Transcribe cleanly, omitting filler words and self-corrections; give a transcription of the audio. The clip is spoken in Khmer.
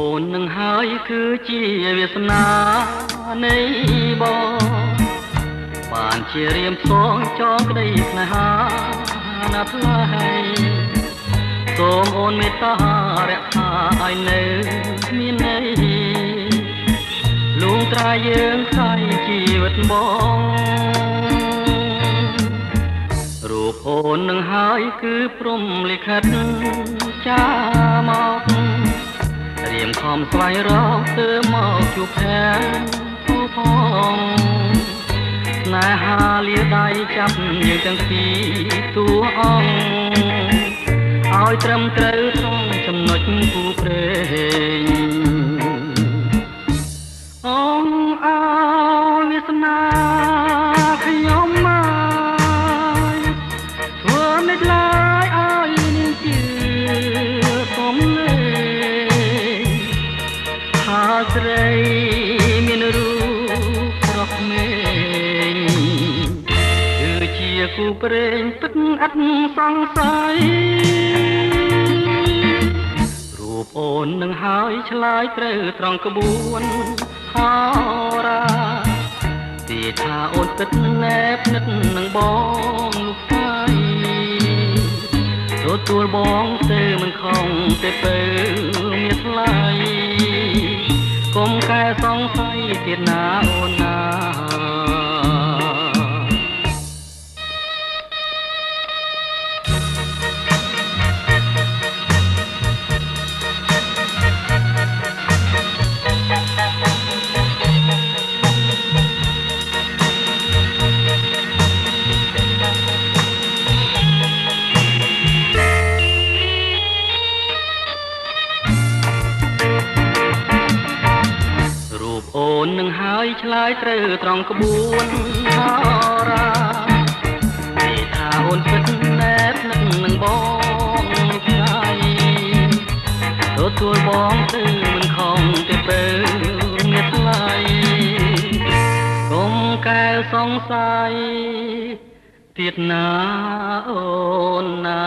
អូននឹងហើយគឺជាវាសនានៃបងបានជារៀមផ្សងចងក្តីស្នេហាណាស់ថ្លៃសូមអូនមេត្តារក្សាឲ្យនៅមានន័យលួងត្រាយើងខ្សែជីវិតបងរូបអូននឹងហើយគឺព្រំលិខិតចាមករៀមខំស្វែងរកធ្វើមកជួបแทนផងស្នេហាលាដៃចាប់យើងទាំងពីរតួអង្គឲ្យត្រឹមត្រូវក្នុងចំណុចគូព្រេងអង្គឲ្យវាសនាខ្ញុំមកធ្វើមិនឡើយឲ្យនាងជឿសុំលេងថាស្រីមានរូបស្រស់ក្មេងគឺជាគូព្រេងពិតឥតសង្ស័យរូបអូននឹងហើយឆ្លើយត្រូវត្រង់ក្បួនហោរាទីថាអូនពិតណែបនិតនឹងបងលោកស្រីទទួលបងទៅមិនខំទេទៅមានថ្លៃកុំកែសង្ស័យទៀតណាអូនណាអូននឹងហើយឆ្លើយត្រូវត្រង់ក្បួនហោរាទីថាអូនពិតណែបនឹកនឹងបងស្រីទទួលបងទៅមិនខំទេពើមានថ្លៃកុំកែសង្ស័យទៀតណាអូនណា